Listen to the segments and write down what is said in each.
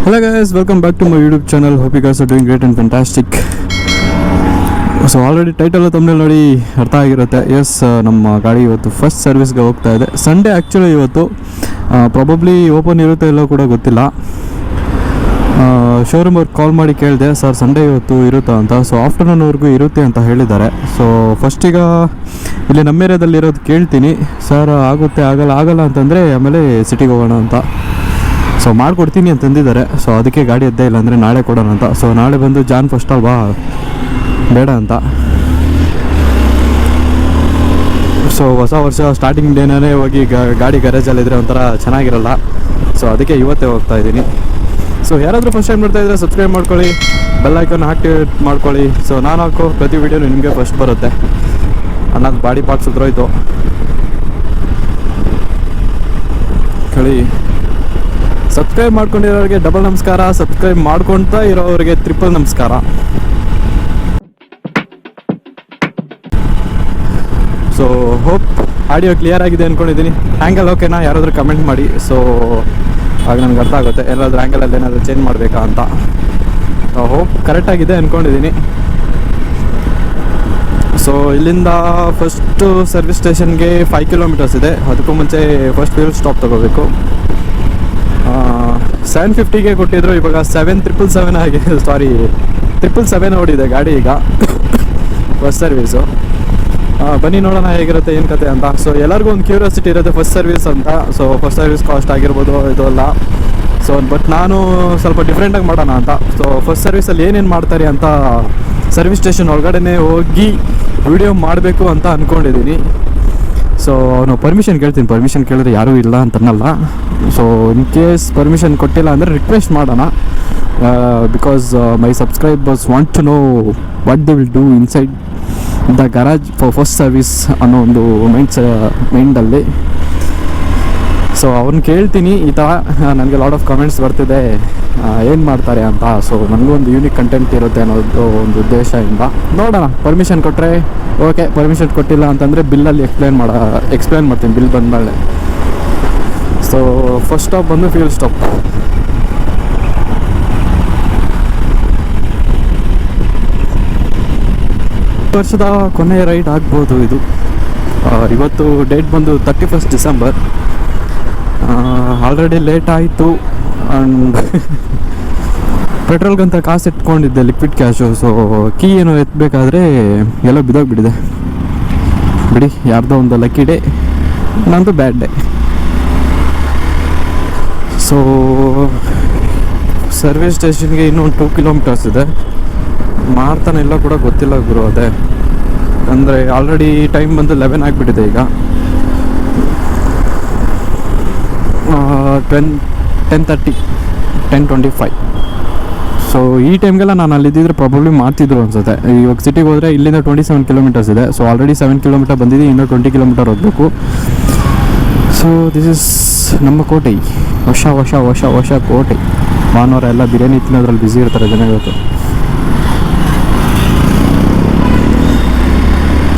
Hello guys, welcome back to my YouTube channel. Hope you guys are doing great and fantastic. So already title ತಮ್ಮಲ್ಲಿ ನೋಡಿ ಅರ್ಥ ಆಗಿರುತ್ತೆ. S, ನಮ್ಮ ಗಾಡಿ ಇವತ್ತು ಫಸ್ಟ್ ಸರ್ವಿಸ್ಗೆ ಹೋಗ್ತಾ ಇದೆ. ಸಂಡೇ ಆ್ಯಕ್ಚುಲಿ ಇವತ್ತು ಪ್ರಾಬಬ್ಲಿ ಓಪನ್ ಇರುತ್ತೆ ಇಲ್ಲೋ ಕೂಡ ಗೊತ್ತಿಲ್ಲ. ಶೋರೂಮ್ ಅವ್ರಿಗೆ ಕಾಲ್ ಮಾಡಿ ಕೇಳಿದೆ, ಸರ್ ಸಂಡೇ ಇವತ್ತು ಇರುತ್ತಾ ಅಂತ. ಸೊ ಆಫ್ಟರ್ನೂನ್ವರೆಗೂ ಇರುತ್ತೆ ಅಂತ ಹೇಳಿದ್ದಾರೆ. ಸೊ ಫಸ್ಟೀಗ ಇಲ್ಲಿ ನಮ್ಮ ಏರಿಯಾದಲ್ಲಿ ಇರೋದು ಕೇಳ್ತೀನಿ, ಸರ್ ಆಗುತ್ತೆ ಆಗಲ್ಲ ಅಂತಂದರೆ ಆಮೇಲೆ ಸಿಟಿಗೆ ಹೋಗೋಣ ಅಂತ. ಸೊ ಮಾಡಿಕೊಡ್ತೀನಿ ಅಂತಂದಿದ್ದಾರೆ. ಸೊ ಅದಕ್ಕೆ ಗಾಡಿ ಎದ್ದೇ ಇಲ್ಲ ಅಂದರೆ ನಾಳೆ ಕೊಡೋಣ ಅಂತ. ಸೊ ನಾಳೆ ಬಂದು ಜಾನ್ ಫಸ್ಟ್ ಅಲ್ವಾ, ಬೇಡ ಅಂತ. ಸೊ ಹೊಸ ವರ್ಷ ಸ್ಟಾರ್ಟಿಂಗ್ ಡೇನೇ ಹೋಗಿ ಗಾಡಿ ಗ್ಯಾರೇಜಲ್ಲಿದ್ದರೆ ಒಂಥರ ಚೆನ್ನಾಗಿರಲ್ಲ. ಸೊ ಅದಕ್ಕೆ ಇವತ್ತೇ ಹೋಗ್ತಾ ಇದ್ದೀನಿ. ಸೊ ಯಾರಾದರೂ ಫಸ್ಟ್ ಟೈಮ್ ನೋಡ್ತಾಯಿದ್ರೆ ಸಬ್ಸ್ಕ್ರೈಬ್ ಮಾಡ್ಕೊಳ್ಳಿ, ಬೆಲ್ ಐಕಾನ್ ಆಕ್ಟಿವೇಟ್ ಮಾಡ್ಕೊಳ್ಳಿ. ಸೊ ನಾನು ಹಾಕೋ ಪ್ರತಿ ವೀಡಿಯೋನು ನಿಮಗೆ ಫಸ್ಟ್ ಬರುತ್ತೆ. ಅನ್ನೋದು ಬಾಡಿ ಪಾರ್ಟ್ಸ್ ಉದ್ರೋಯ್ತು ಕಳಿ. ಸಬ್ಸ್ಕ್ರೈಬ್ ಮಾಡ್ಕೊಂಡಿರೋರಿಗೆ ಡಬಲ್ ನಮಸ್ಕಾರ, ಸಬ್ಸ್ಕ್ರೈಬ್ ಮಾಡ್ಕೊಳ್ತಾ ಇರೋರಿಗೆ ಟ್ರಿಪಲ್ ನಮಸ್ಕಾರ. ಸೊ ಹೋಪ್ ಆಡಿಯೋ ಕ್ಲಿಯರ್ ಆಗಿದೆ ಅಂದ್ಕೊಂಡಿದ್ದೀನಿ. ಆ್ಯಂಗಲ್ ಓಕೆನಾ ಯಾರಾದರೂ ಕಮೆಂಟ್ ಮಾಡಿ. ಸೊ ಆಗ ನನಗೆ ಅರ್ಥ ಆಗುತ್ತೆ ಏನಾದರೂ ಆ್ಯಂಗಲಲ್ಲಿ ಏನಾದರೂ ಚೇಂಜ್ ಮಾಡಬೇಕಾ ಅಂತ. ಹೋಪ್ ಕರೆಕ್ಟಾಗಿದೆ ಅಂದ್ಕೊಂಡಿದ್ದೀನಿ. ಸೊ ಇಲ್ಲಿಂದ ಫಸ್ಟು ಸರ್ವಿಸ್ ಸ್ಟೇಷನ್ಗೆ 5 ಕಿಲೋಮೀಟರ್ಸ್ ಇದೆ. ಅದಕ್ಕೂ ಮುಂಚೆ ಫಸ್ಟ್ ಫ್ಯೂಲ್ ಸ್ಟಾಪ್ ತೊಗೋಬೇಕು. 750ಗೆ ಕೊಟ್ಟಿದ್ರು, ಇವಾಗ 7777 ಆಗಿದೆ. ಸಾರಿ 777 ಓಡಿದೆ ಗಾಡಿ ಈಗ ಫಸ್ಟ್ ಸರ್ವೀಸು. ಬನ್ನಿ ನೋಡೋಣ ಹೇಗಿರುತ್ತೆ ಏನು ಕತೆ ಅಂತ. ಸೊ ಎಲ್ಲರಿಗೂ ಒಂದು ಕ್ಯೂರಿಯಾಸಿಟಿ ಇರುತ್ತೆ ಫಸ್ಟ್ ಸರ್ವಿಸ್ ಅಂತ. ಸೊ ಫಸ್ಟ್ ಸರ್ವಿಸ್ ಕಾಸ್ಟ್ ಆಗಿರ್ಬೋದು ಇದು ಅಲ್ಲ. ಸೊ ಬಟ್ ನಾನು ಸ್ವಲ್ಪ ಡಿಫ್ರೆಂಟಾಗಿ ಮಾಡೋಣ ಅಂತ. ಸೊ ಫಸ್ಟ್ ಸರ್ವಿಸಲ್ಲಿ ಏನೇನು ಮಾಡ್ತಾರೆ ಅಂತ ಸರ್ವಿಸ್ ಸ್ಟೇಷನ್ ಒಳಗಡೆ ಹೋಗಿ ವಿಡಿಯೋ ಮಾಡಬೇಕು ಅಂತ ಅಂದ್ಕೊಂಡಿದ್ದೀನಿ. ಸೊ ಅವನು ಪರ್ಮಿಷನ್ ಕೇಳ್ತೀನಿ. ಪರ್ಮಿಷನ್ ಕೇಳಿದ್ರೆ ಯಾರೂ ಇಲ್ಲ ಅಂತನಲ್ಲ. ಸೊ ಇನ್ ಕೇಸ್ ಪರ್ಮಿಷನ್ ಕೊಟ್ಟಿಲ್ಲ ಅಂದರೆ ರಿಕ್ವೆಸ್ಟ್ ಮಾಡೋಣ. Because my subscribers want to know what they will do inside the garage for first service ಅನ್ನೋ ಒಂದು ಮೈಂಡಲ್ಲಿ. ಸೊ ಅವ್ರನ್ನ ಕೇಳ್ತೀನಿ ಈ ಥರ. ನನಗೆ ಲಾಟ್ ಆಫ್ ಕಮೆಂಟ್ಸ್ ಬರ್ತಿದೆ ಏನು ಮಾಡ್ತಾರೆ ಅಂತ. ಸೊ ನನಗೂ ಒಂದು ಯೂನಿಕ್ ಕಂಟೆಂಟ್ ಇರುತ್ತೆ ಅನ್ನೋದು ಒಂದು ಉದ್ದೇಶದಿಂದ ನೋಡೋಣ. ಪರ್ಮಿಷನ್ ಕೊಟ್ಟರೆ ಓಕೆ, ಪರ್ಮಿಷನ್ ಕೊಟ್ಟಿಲ್ಲ ಅಂತಂದರೆ ಬಿಲ್ಲಲ್ಲಿ ಎಕ್ಸ್ಪ್ಲೇನ್ ಮಾಡ್ತೀನಿ ಬಿಲ್ ಬಂದಮೇಲೆ. ಸೊ ಫಸ್ಟ್ ಸ್ಟಾಪ್ ಬಂದು ಫ್ಯೂಲ್ ಸ್ಟಾಪ್. ವರ್ಷದ ಕೊನೆಯ ರೈಡ್ ಆಗ್ಬೋದು ಇದು. ಇವತ್ತು ಡೇಟ್ ಬಂದು 31st ಡಿಸೆಂಬರ್. ಆಲ್ರೆಡಿ ಲೇಟ್ ಆಯಿತು. ಆ್ಯಂಡ್ ಪೆಟ್ರೋಲ್ಗಂತ ಕಾಸು ಇಟ್ಕೊಂಡಿದ್ದೆ, ಲಿಕ್ವಿಡ್ ಕ್ಯಾಶು. ಸೊ ಕೀ ಏನೋ ಎತ್ತಬೇಕಾದ್ರೆ ಎಲ್ಲ ಬಿದ್ದೋಗ್ಬಿಟ್ಟಿದೆ. ಬಿಡಿ, ಯಾರ್ದೋ ಒಂದು ಲಕ್ಕಿ ಡೇ, ನಂದು ಬ್ಯಾಡ್ ಡೇ. ಸೊ ಸರ್ವಿಸ್ ಸ್ಟೇಷನ್ಗೆ ಇನ್ನೂ ಒಂದು 2 ಕಿಲೋಮೀಟರ್ಸ್ ಇದೆ. ಮಾಡ್ತಾನೆ ಇಲ್ಲ ಕೂಡ ಗೊತ್ತಿಲ್ಲ ಗುರು. ಅದೇ ಅಂದರೆ ಆಲ್ರೆಡಿ ಟೈಮ್ ಬಂದು 11 ಆಗಿಬಿಟ್ಟಿದೆ ಈಗ. 10:25. ಸೊ ಈ ಟೈಮ್ಗೆಲ್ಲ ನಾನು ಅಲ್ಲಿದ್ದಿದ್ರೆ ಪ್ರಾಬಬ್ಲಿ ಮಾಡ್ತಿದ್ರು ಅನ್ಸುತ್ತೆ. ಇವಾಗ ಸಿಟಿಗೆ ಹೋದರೆ ಇಲ್ಲಿಂದ 27 ಕಿಲೋಮೀಟರ್ಸ್ ಇದೆ. ಸೊ ಆಲ್ರೆಡಿ 7 ಕಿಲೋಮೀಟರ್ ಬಂದಿದೆ, ಇನ್ನೂ 20 ಕಿಲೋಮೀಟರ್ ಹೋಗಬೇಕು. ಸೊ ದಿಸ್ ಇಸ್ ನಮ್ಮ ಕೋಟೆ, ಹೊಸ ಕೋಟೆ. ಭಾನುವಾರ ಎಲ್ಲ ಬಿರಿಯಾನಿ ತಿನ್ನೋದ್ರಲ್ಲಿ ಬ್ಯುಸಿ ಇರ್ತಾರೆ ಜನ ಇವತ್ತು.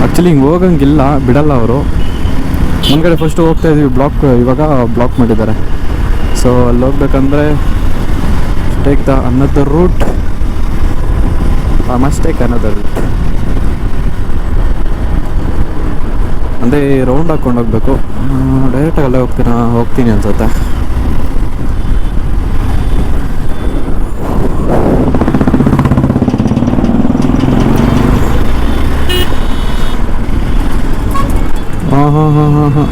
ಆ್ಯಕ್ಚುಲಿ ಹಿಂಗೆ ಹೋಗಂಗಿಲ್ಲ, ಬಿಡಲ್ಲ ಅವರು. ಮುಂದ್ಗಡೆ ಫಸ್ಟು ಹೋಗ್ತಾ ಇದ್ವಿ ಬ್ಲಾಕ್, ಇವಾಗ ಬ್ಲಾಕ್ ಮಾಡಿದ್ದಾರೆ. ಸೊ ಅಲ್ಲಿ ಹೋಗ್ಬೇಕಂದ್ರೆ take the another route. Must take another route ಅಂದರೆ ರೌಂಡ್ ಹಾಕ್ಕೊಂಡು ಹೋಗ್ಬೇಕು. ಡೈರೆಕ್ಟಾಗಿ ಅಲ್ಲೇ ಹೋಗ್ತೀನಿ ಅನ್ಸುತ್ತೆ.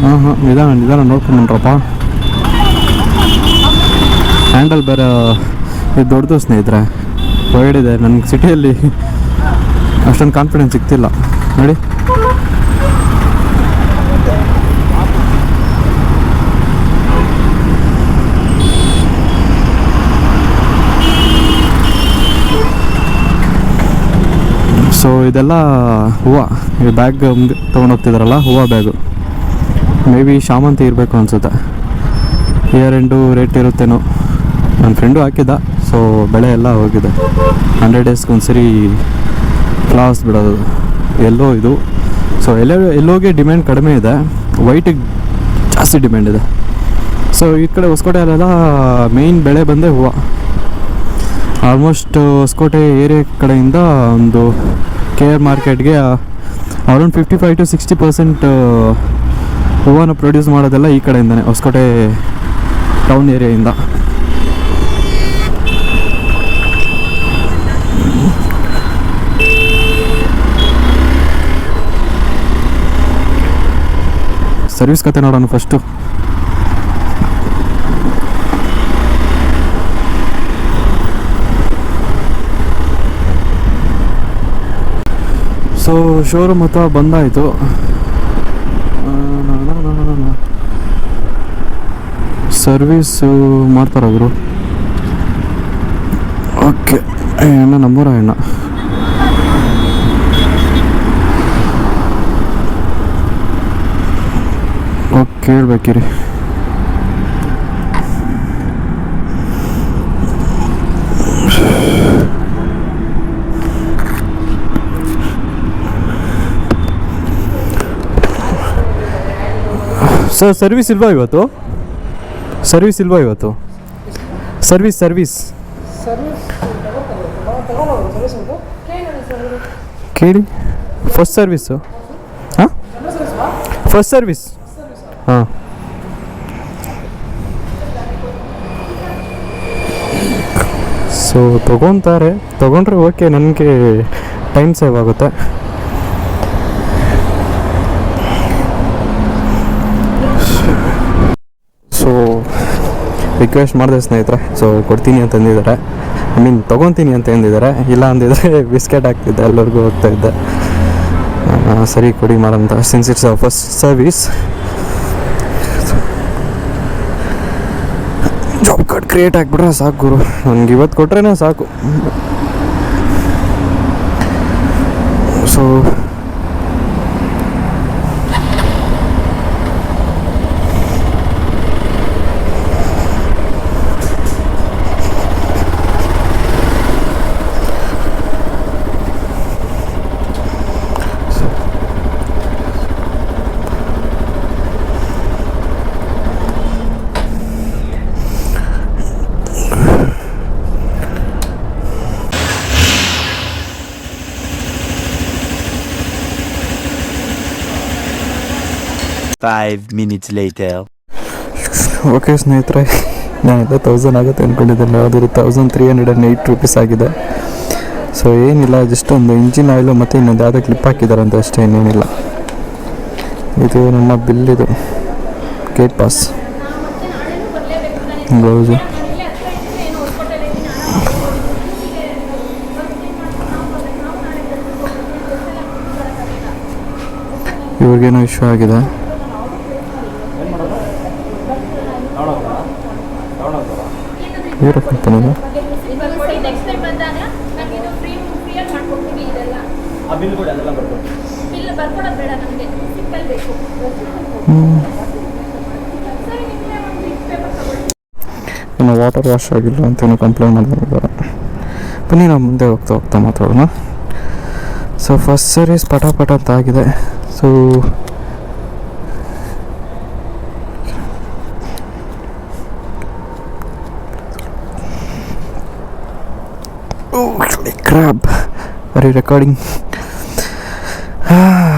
ಹಾಂ ನಿಧಾನ ನೋಡ್ಕೊಂಡ್ರಪ್ಪ. ಹ್ಯಾಂಡಲ್ ಬೇರೆ ಇದು ದೊಡ್ಡದು ಸ್ನೇಹಿತರೆ, ಹೊರಡಿದೆ. ನನಗೆ ಸಿಟಿಯಲ್ಲಿ ಅಷ್ಟೊಂದು ಕಾನ್ಫಿಡೆನ್ಸ್ ಸಿಗ್ತಿಲ್ಲ ನೋಡಿ. ಸೊ ಇದೆಲ್ಲ ಹೂವು, ಈ ಬ್ಯಾಗ್ ತೊಗೊಂಡೋಗ್ತಿದಾರಲ್ಲ, ಹೂವು ಬ್ಯಾಗು. ಮೇ ಬಿ ಶಾಮಂತಿ ಇರಬೇಕು ಅನಿಸುತ್ತೆ. ಇಯರ್ ಎಂಡು ರೇಟ್ ಇರುತ್ತೇನೋ. ನನ್ನ ಫ್ರೆಂಡು ಹಾಕಿದ್ದ. ಸೊ ಬೆಳೆ ಎಲ್ಲ ಹೋಗಿದೆ. 100 ಡೇಸ್ಗೆ ಒಂದ್ಸರಿ ಕ್ಲಾಸ್ ಬಿಡೋದು ಎಲ್ಲೋ ಇದು. ಸೊ ಎಲ್ಲೋಗೆ ಡಿಮ್ಯಾಂಡ್ ಕಡಿಮೆ ಇದೆ, ವೈಟಿಗೆ ಜಾಸ್ತಿ ಡಿಮ್ಯಾಂಡ್ ಇದೆ. ಸೊ ಈ ಕಡೆ ಹೊಸಕೋಟೆಯಲ್ಲೆಲ್ಲ ಮೇಯ್ನ್ ಬೆಳೆ ಬಂದೇ ಹೂವು. ಆಲ್ಮೋಸ್ಟ್ ಹೊಸಕೋಟೆ ಏರಿಯಾ ಕಡೆಯಿಂದ ಒಂದು KR ಮಾರ್ಕೆಟ್ಗೆ ಅರೌಂಡ್ 55-60% ಹೂವನ್ನು ಪ್ರೊಡ್ಯೂಸ್ ಮಾಡೋದೆಲ್ಲ ಈ ಕಡೆಯಿಂದನೇ, ಹೊಸಕೋಟೆ ಟೌನ್ ಏರಿಯಾಯಿಂದ. ಸರ್ವಿಸ್ ಕತೆ ನೋಡೋಣ ಫಸ್ಟು. ಸೊ ಶೋರೂಮ್ ಹತ್ರ ಬಂದಾಯಿತು. ಸರ್ವಿಸು ಮಾಡ್ತಾರೆ ಅವರು. ಓಕೆ, ಅಣ್ಣ ನಮ್ಮೂರ ಅಣ್ಣ. ಓಕೆ, ಹೇಳ್ಬೇಕಿರಿ. ಸರ್ ಸರ್ವಿಸ್ ಇಲ್ವಾ ಇವತ್ತು? ಸರ್ವಿಸ್ ಕೇಳಿ. First service. ಹಾಂ, ಫಸ್ಟ್ ಸರ್ವಿಸ್. ಹಾಂ, ಸೊ ತೊಗೊಂಡ್ರೆ ಓಕೆ, ನನಗೆ ಟೈಮ್ ಸೇವ್ ಆಗುತ್ತೆ. ಸೊ ರಿಕ್ವೆಸ್ಟ್ ಮಾಡಿದೆ ಸ್ನೇಹಿತರೆ, ಸೊ ಕೊಡ್ತೀನಿ ಅಂತ ಅಂದಿದ್ದಾರೆ. ತೊಗೊತೀನಿ ಅಂತ ಅಂದಿದ್ದಾರೆ. ಇಲ್ಲ ಅಂದಿದ್ರೆ ಬಿಸ್ಕೆಟ್ ಹಾಕ್ತಿದ್ದೆ, ಎಲ್ಲರಿಗೂ ಹೋಗ್ತಾಯಿದ್ದೆ. ಸರಿ ಕೊಡಿ ಮಾಡೋಂತ, since it's first service. Job card create ಆಗಿಬಿಟ್ರೆ ಸಾಕು ಗುರು, ನನಗೆ ಇವತ್ತು ಕೊಟ್ರೇ ಸಾಕು. So Five minutes later. Okay ಸ್ನೇಹಿತರೆ, ನಾನೆಲ್ಲ 1000 ಆಗುತ್ತೆ ಅಂದ್ಕೊಂಡಿದ್ದೆ, ಆದರೆ 1308 ರೂಪೀಸ್ ಆಗಿದೆ. ಸೊ ಏನಿಲ್ಲ, ಜಸ್ಟ್ ಒಂದು ಇಂಜಿನ್ ಆಯಿಲು ಮತ್ತು ಇನ್ನೊಂದು ಯಾವುದೋ ಕ್ಲಿಪ್ ಹಾಕಿದ್ದಾರಂತೆ ಅಷ್ಟೇ, ಇನ್ನೇನಿಲ್ಲ. ಇದು ನನ್ನ ಬಿಲ್, ಇದು ಗೇಟ್ ಪಾಸ್, ಬ್ಲೌಸು. ಇವ್ರಿಗೇನೋ ಇಶ್ಯೂ ಆಗಿದೆ. ಕಂಪನಿದು ಇನ್ನು ವಾಟರ್ ವಾಶ್ ಆಗಿಲ್ಲ ಅಂತ ಏನೋ ಕಂಪ್ಲೇಂಟ್ ಮಾಡಿದ್ದಾರೆ. ಬನ್ನಿ ನಾವು ಮುಂದೆ ಹೋಗ್ತಾ ಮಾತಾಡೋಣ. ಸೊ ಫಸ್ಟ್ ಸರ್ವಿಸ್ ಪಟ ಅಂತ ಆಗಿದೆ. ಸೊ ಕ್ರ್ಯಾಬ್ ಬರೀ ರೆಕಾರ್ಡಿಂಗ್.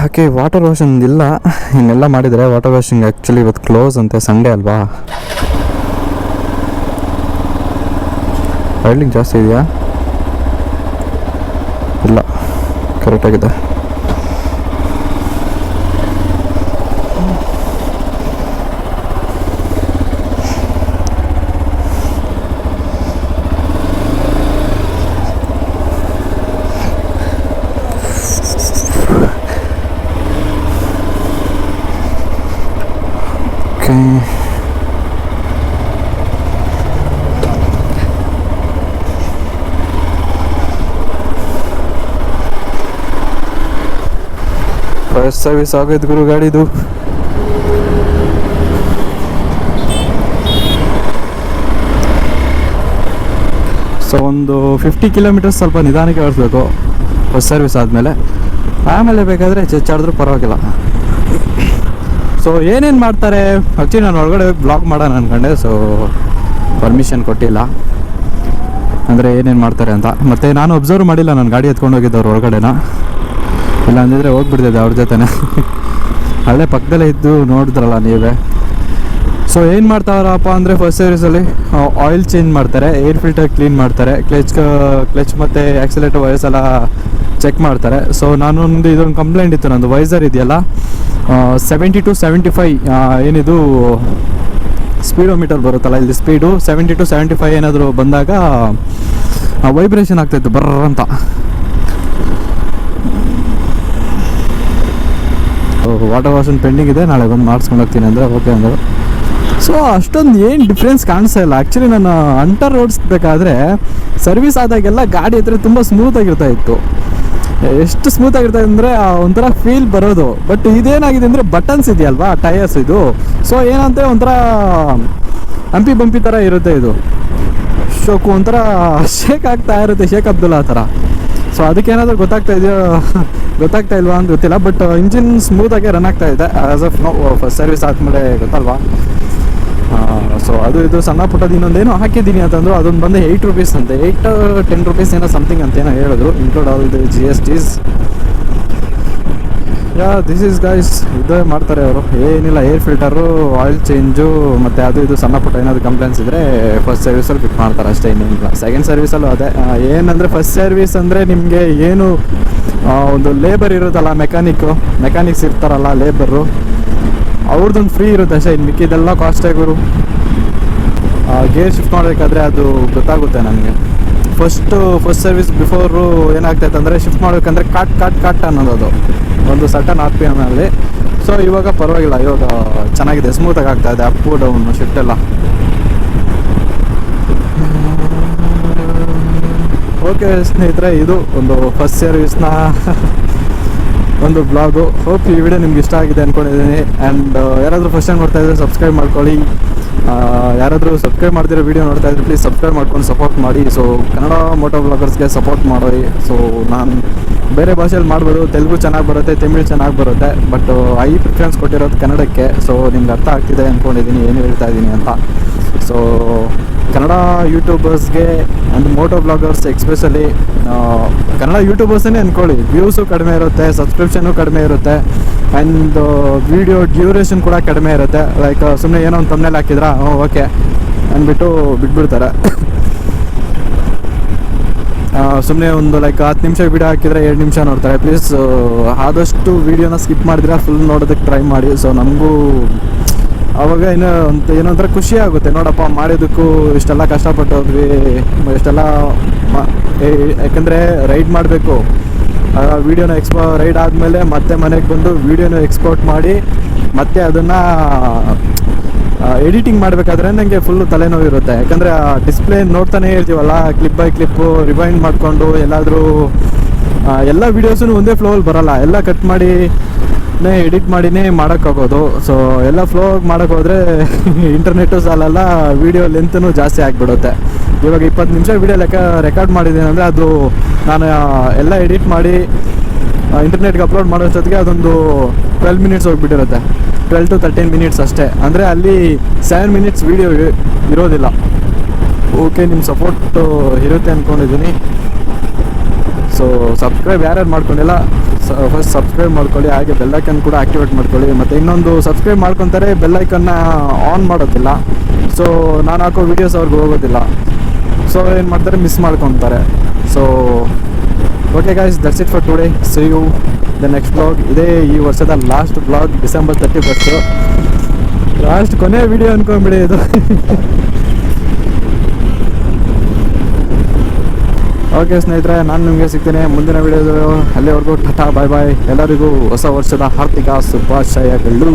ಓಕೆ, ವಾಟರ್ ವಾಷಿಂಗ್ ಇಲ್ಲ, ಇನ್ನೆಲ್ಲ ಮಾಡಿದರೆ ವಾಟರ್ ವಾಷಿಂಗ್ ಆ್ಯಕ್ಚುಲಿ ಇವತ್ತು ಕ್ಲೋಸ್ ಅಂತೆ, ಸಂಡೇ ಅಲ್ವಾ. ಆಯಿಲಿಂಗ್ ಜಾಸ್ತಿ ಇದೆಯಾ? ಇಲ್ಲ, ಕರೆಕ್ಟಾಗಿದೆ. ಫಸ್ಟ್ ಸರ್ವಿಸ್ ಆಗೋಯ್ತು ಗುರು ಗಾಡಿದು. ಸೊ ಒಂದು 50 ಕಿಲೋಮೀಟರ್ಸ್ ಸ್ವಲ್ಪ ನಿಧಾನಕ್ಕೆ ಓಡಿಸ್ಬೇಕು ಫಸ್ಟ್ ಸರ್ವಿಸ್ ಆದಮೇಲೆ. ಆಮೇಲೆ ಬೇಕಾದರೆ ಹೆಚ್ಚಾಡಿದ್ರೂ ಪರವಾಗಿಲ್ಲ. ಸೊ ಏನೇನು ಮಾಡ್ತಾರೆ ಆ್ಯಕ್ಚುಲಿ ನಾನು ಒಳಗಡೆ ಬ್ಲಾಗ್ ಮಾಡೋಣ ಅಂದ್ಕೊಂಡೆ, ಸೊ ಪರ್ಮಿಷನ್ ಕೊಟ್ಟಿಲ್ಲ. ಅಂದರೆ ಏನೇನು ಮಾಡ್ತಾರೆ ಅಂತ. ಮತ್ತು ನಾನು ಅಬ್ಸರ್ವ್ ಮಾಡಿಲ್ಲ ನನ್ನ ಗಾಡಿ ಎತ್ಕೊಂಡು ಹೋಗಿದ್ದವ್ರು ಹೊರಗಡೆನ, ಇಲ್ಲ ಅಂದಿದ್ರೆ ಹೋಗ್ಬಿಡ್ತಿದ್ದೆ ಅವ್ರ ಜೊತೆನೇ. ಹಳ್ಳೆ ಪಕ್ಕದಲ್ಲೇ ಇದ್ದು ನೋಡಿದ್ರಲ್ಲ ನೀವೇ. ಸೊ ಏನು ಮಾಡ್ತಾರಪ್ಪ ಅಂದರೆ ಫಸ್ಟ್ ಸರ್ವಿಸಲ್ಲಿ ಆಯಿಲ್ ಚೇಂಜ್ ಮಾಡ್ತಾರೆ, ಏರ್ ಫಿಲ್ಟರ್ ಕ್ಲೀನ್ ಮಾಡ್ತಾರೆ, ಕ್ಲಚ್ ಮತ್ತು ಆಕ್ಸಿಲೇಟರ್ ವೈರ್ಸ್ ಎಲ್ಲ ಚೆಕ್ ಮಾಡ್ತಾರೆ. ಸೊ ಇದೊಂದು ಕಂಪ್ಲೇಂಟ್ ಇತ್ತು, ನಂದು ವೈಸರ್ ಇದೆಯಲ್ಲ 70 to 75 ಏನಿದು ಸ್ಪೀಡೋಮೀಟರ್ ಬರುತ್ತಲ್ಲ, ಇಲ್ಲಿ ಸ್ಪೀಡು 70 to 75 ಏನಾದರೂ ಬಂದಾಗ ವೈಬ್ರೇಷನ್ ಆಗ್ತಾಯಿತ್ತು ಬರ್ರ ಅಂತ. ವಾಟರ್ ವಾಶನ್ ಪೆಂಡಿಂಗ್ ಇದೆ, ನಾಳೆ ಬಂದು ಮಾಡಿಸ್ಕೊಂಡು ಹೋಗ್ತೀನಿ ಅಂದರೆ ಓಕೆ ಅಂದರು. ಸೊ ಅಷ್ಟೊಂದು ಏನು ಡಿಫ್ರೆನ್ಸ್ ಕಾಣಿಸ್ತಾ ಇಲ್ಲ. ಆ್ಯಕ್ಚುಲಿ ನಾನು ಅಂಟರ್ ಓಡಿಸ್ಬೇಕಾದ್ರೆ ಸರ್ವಿಸ್ ಆದಾಗೆಲ್ಲ ಗಾಡಿ ಹತ್ರ ತುಂಬ ಸ್ಮೂತಾಗಿರ್ತಾ ಇತ್ತು. ಎಷ್ಟು ಸ್ಮೂತಾಗಿರ್ತಾ ಅಂದರೆ ಒಂಥರ ಫೀಲ್ ಬರೋದು. ಬಟ್ ಇದೇನಾಗಿದೆ ಅಂದರೆ ಬಟನ್ಸ್ ಇದೆಯಲ್ವಾ ಟೈರ್ಸ್ ಇದು, ಸೊ ಏನಂದರೆ ಒಂಥರ ಹಂಪಿ ಬಂಪಿ ಥರ ಇರುತ್ತೆ ಇದು. ಶೋಕು ಒಂಥರ ಶೇಕ್ ಆಗ್ತಾ ಇರುತ್ತೆ, ಶೇಕ್ ಅಬ್ದುಲ್ಲಾ ಥರ. ಸೊ ಅದಕ್ಕೇನಾದರೂ ಗೊತ್ತಾಗ್ತಾ ಇಲ್ವಾ ಅಂತ ಗೊತ್ತಿಲ್ಲ. ಬಟ್ ಇಂಜಿನ್ ಸ್ಮೂತಾಗೆ ರನ್ ಆಗ್ತಾ ಇದೆ as of now. First service ಆದಮೇಲೆ ಗೊತ್ತಲ್ವಾ. ಸೊ ಇದು ಸಣ್ಣ ಪುಟ್ಟದ್ದು ಇನ್ನೊಂದೇನೋ ಹಾಕಿದ್ದೀನಿ ಅಂತಂದ್ರು, ಅದೊಂದು ಬಂದು 8 rupees ಅಂತೆ, 8-10 rupees ಏನೋ ಸಮಥಿಂಗ್ ಅಂತ ಏನೋ ಹೇಳಿದ್ರು, include all the GSTs. This is guys, ಇದೇ ಮಾಡ್ತಾರೆ ಅವರು. ಏನಿಲ್ಲ, ಏರ್ ಫಿಲ್ಟರು, ಆಯಿಲ್ ಚೇಂಜು ಮತ್ತು ಇದು ಸಣ್ಣ ಪುಟ್ಟ ಏನಾದರೂ ಕಂಪ್ಲೇಂಟ್ಸ್ ಇದ್ದರೆ ಫಸ್ಟ್ ಸರ್ವಿಸಲ್ಲಿ ಫಿಟ್ ಮಾಡ್ತಾರೆ ಅಷ್ಟೇ, ಇನ್ನೇನಿಲ್ಲ. ಸೆಕೆಂಡ್ ಸರ್ವಿಸಲ್ಲೂ ಅದೇ. ಏನಂದರೆ ಫಸ್ಟ್ ಸರ್ವಿಸ್ ಅಂದರೆ ನಿಮಗೆ ಏನು ಒಂದು ಲೇಬರ್ ಇರುತ್ತಲ್ಲ, ಮೆಕ್ಯಾನಿಕ್ಸ್ ಇರ್ತಾರಲ್ಲ ಲೇಬರು, ಅವ್ರದ್ದೊಂದು ಫ್ರೀ ಇರುತ್ತೆ ಅಷ್ಟೇ. ಇನ್ನು ಮಿಕ್ಕಿದೆಲ್ಲ ಕಾಸ್ಟ್ ಆಗೋರು. ಗೇರ್ ಶಿಫ್ಟ್ ಮಾಡಬೇಕಾದ್ರೆ ಅದು ಗೊತ್ತಾಗುತ್ತೆ ನನಗೆ. ಫಸ್ಟ್ ಸರ್ವಿಸ್ ಬಿಫೋರು ಏನಾಗ್ತೈತೆ ಅಂದರೆ ಶಿಫ್ಟ್ ಮಾಡಬೇಕಂದ್ರೆ ಕಾಟ್ ಅನ್ನೋದು ಒಂದು ಸರ್ಟನ್ RPM ಅಲ್ಲಿ. ಸೊ ಇವಾಗ ಪರವಾಗಿಲ್ಲ, ಇವಾಗ ಚೆನ್ನಾಗಿದೆ, ಸ್ಮೂತಾಗಿ ಆಗ್ತಾಯಿದೆ ಅಪ್ ಡೌನ್ ಶಿಫ್ಟ್ ಎಲ್ಲ. ಓಕೆ ಸ್ನೇಹಿತರೆ, ಇದು ಒಂದು ಫಸ್ಟ್ ಸರ್ವಿಸ್ನ ಒಂದು ಬ್ಲಾಗು. ಹೋಪ್ ಈ ವಿಡಿಯೋ ನಿಮ್ಗೆ ಇಷ್ಟ ಆಗಿದೆ ಅಂದ್ಕೊಂಡಿದ್ದೀನಿ. ಆ್ಯಂಡ್ ಯಾರಾದರೂ ಫಸ್ಟ್ ಟೈಮ್ ನೋಡ್ತಾ ಇದ್ದರೆ ಸಬ್ಸ್ಕ್ರೈಬ್ ಮಾಡ್ಕೊಳ್ಳಿ. ಯಾರಾದರೂ ಸಬ್ಸ್ಕ್ರೈಬ್ ಮಾಡ್ತಿರೋ ವಿಡಿಯೋ ನೋಡ್ತಾ ಇದ್ರೆ ಪ್ಲೀಸ್ ಸಬ್ಸ್ಕ್ರೈಬ್ ಮಾಡ್ಕೊಂಡು ಸಪೋರ್ಟ್ ಮಾಡಿ. ಸೊ ಕನ್ನಡ ಮೋಟೋ ಬ್ಲಾಗರ್ಸ್ಗೆ ಸಪೋರ್ಟ್ ಮಾಡಿ. ಸೊ ನಾನು ಬೇರೆ ಭಾಷೆಯಲ್ಲಿ ಮಾಡ್ಬೋದು, ತೆಲುಗು ಚೆನ್ನಾಗಿ ಬರುತ್ತೆ, ತಮಿಳು ಚೆನ್ನಾಗಿ ಬರುತ್ತೆ, ಬಟ್ ಪ್ರಿಫರೆನ್ಸ್ ಕೊಟ್ಟಿರೋದು ಕನ್ನಡಕ್ಕೆ. ಸೊ ನಿಮ್ಗೆ ಅರ್ಥ ಆಗ್ತಿದೆ ಅಂದ್ಕೊಂಡಿದ್ದೀನಿ ಏನು ಹೇಳ್ತಾ ಇದ್ದೀನಿ ಅಂತ. ಸೊ ಕನ್ನಡ ಯೂಟ್ಯೂಬರ್ಸ್ಗೆ and moto bloggers especially, Kannada ಯೂಟ್ಯೂಬರ್ಸೇ ಅಂದ್ಕೊಳ್ಳಿ, ವ್ಯೂಸು ಕಡಿಮೆ ಇರುತ್ತೆ, ಸಬ್ಸ್ಕ್ರಿಪ್ಷನು ಕಡಿಮೆ ಇರುತ್ತೆ, ಆ್ಯಂಡ್ ವಿಡಿಯೋ ಡ್ಯೂರೇಷನ್ ಕೂಡ ಕಡಿಮೆ ಇರುತ್ತೆ. ಲೈಕ್ ಸುಮ್ಮನೆ ಏನೋ ಒಂದು ತಮ್ಮನೇಲಿ ಹಾಕಿದ್ರಾ ಓಕೆ ಅಂದ್ಬಿಟ್ಟು ಬಿಟ್ಬಿಡ್ತಾರೆ. ಸುಮ್ಮನೆ ಒಂದು ಲೈಕ್ 10 ನಿಮಿಷ ವೀಡಿಯೋ ಹಾಕಿದರೆ 2 ನಿಮಿಷ ನೋಡ್ತಾರೆ. ಪ್ಲೀಸ್ ಆದಷ್ಟು ವೀಡಿಯೋನ ಸ್ಕಿಪ್ ಮಾಡಿದ್ರೆ ಫುಲ್ ನೋಡೋದಕ್ಕೆ ಟ್ರೈ ಮಾಡಿ. ಸೊ ನಮಗೂ ಆವಾಗ ಏನೋ ಒಂಥರ ಖುಷಿ ಆಗುತ್ತೆ, ನೋಡಪ್ಪ ಮಾಡಿದ್ದಕ್ಕೂ ಇಷ್ಟೆಲ್ಲ ಕಷ್ಟಪಟ್ಟು ಹೋದ್ವಿ, ಇಷ್ಟೆಲ್ಲ ಯಾಕಂದರೆ ರೈಡ್ ಮಾಡಬೇಕು. ವೀಡಿಯೋನ ರೈಡ್ ಆದಮೇಲೆ ಮತ್ತೆ ಮನೆಗೆ ಬಂದು ವೀಡಿಯೋನ ಎಕ್ಸ್ಪೋರ್ಟ್ ಮಾಡಿ ಮತ್ತೆ ಅದನ್ನು ಎಡಿಟಿಂಗ್ ಮಾಡಬೇಕಾದ್ರೆ ನನಗೆ ಫುಲ್ಲು ತಲೆನೋವು ಇರುತ್ತೆ. ಯಾಕಂದರೆ ಆ ಡಿಸ್ಪ್ಲೇ ನೋಡ್ತಾನೆ ಇರ್ತೀವಲ್ಲ, ಕ್ಲಿಪ್ ಬೈ ಕ್ಲಿಪ್ಪು ರಿವೈಂಡ್ ಮಾಡಿಕೊಂಡು ಎಲ್ಲಾದರೂ ಎಲ್ಲ ವೀಡಿಯೋಸೂ ಒಂದೇ ಫ್ಲೋವಲ್ಲಿ ಬರೋಲ್ಲ, ಎಲ್ಲ ಕಟ್ ಮಾಡಿ ಎಡಿಟ್ ಮಾಡಿನೇ ಮಾಡೋಕ್ಕಾಗೋದು. ಸೊ ಎಲ್ಲ ಫ್ಲೋ ಮಾಡೋಕ್ಕೋದ್ರೆ ಇಂಟರ್ನೆಟ್ಟು ಸಾಲಲ್ಲ, ವೀಡಿಯೋ ಲೆಂತೂ ಜಾಸ್ತಿ ಆಗಿಬಿಡುತ್ತೆ. ಇವಾಗ 20 ನಿಮಿಷ ವೀಡಿಯೋ ರೆಕಾರ್ಡ್ ಮಾಡಿದ್ದೀನಿ ಅಂದರೆ ಅದು ನಾನು ಎಲ್ಲ ಎಡಿಟ್ ಮಾಡಿ ಇಂಟರ್ನೆಟ್ಗೆ ಅಪ್ಲೋಡ್ ಮಾಡೋಷ್ಟೊತ್ತಿಗೆ ಅದೊಂದು 12 minutes ಹೋಗಿಬಿಟ್ಟಿರುತ್ತೆ, 12 to 13 minutes ಅಷ್ಟೇ. ಅಂದರೆ ಅಲ್ಲಿ 7 minutes ವೀಡಿಯೋ ಇರೋದಿಲ್ಲ. ಓಕೆ, ನಿಮ್ಮ ಸಪೋರ್ಟು ಇರುತ್ತೆ ಅಂದ್ಕೊಂಡಿದ್ದೀನಿ. ಸೊ ಸಬ್ಸ್ಕ್ರೈಬ್ ಯಾರ್ಯಾರು ಮಾಡ್ಕೊಂಡಿಲ್ಲ ಫಸ್ಟ್ ಸಬ್ಸ್ಕ್ರೈಬ್ ಮಾಡ್ಕೊಳ್ಳಿ, ಹಾಗೆ ಬೆಲ್ಲೈಕನ್ ಕೂಡ ಆ್ಯಕ್ಟಿವೇಟ್ ಮಾಡ್ಕೊಳ್ಳಿ. ಮತ್ತು ಇನ್ನೊಂದು ಸಬ್ಸ್ಕ್ರೈಬ್ ಮಾಡ್ಕೊತಾರೆ, ಬೆಲ್ಲೈಕನ್ನ ಆನ್ ಮಾಡೋದಿಲ್ಲ. ಸೊ ನಾನು ಹಾಕೋ ವೀಡಿಯೋಸ್ ಅವ್ರಿಗೆ ಹೋಗೋದಿಲ್ಲ. ಸೊ ಏನು ಮಾಡ್ತಾರೆ, ಮಿಸ್ ಮಾಡ್ಕೊತಾರೆ. So okay guys, that's it for today. See you the next blog. ಇದೇ ಈ ವರ್ಷದ last blog, December 31st, last ಕೊನೆ ವೀಡಿಯೋ ಅಂದ್ಕೊಂಬಿಡಿ ಇದು. ಓಕೆ ಸ್ನೇಹಿತರೆ, ನಾನು ನಿಮಗೆ ಸಿಗ್ತೇನೆ ಮುಂದಿನ ವಿಡಿಯೋದು. ಅಲ್ಲಿವರೆಗೂ ಟಾಟಾ ಬಾಯ್ ಬಾಯ್. ಎಲ್ಲರಿಗೂ ಹೊಸ ವರ್ಷದ ಹಾರ್ದಿಕ ಶುಭಾಶಯಗಳು.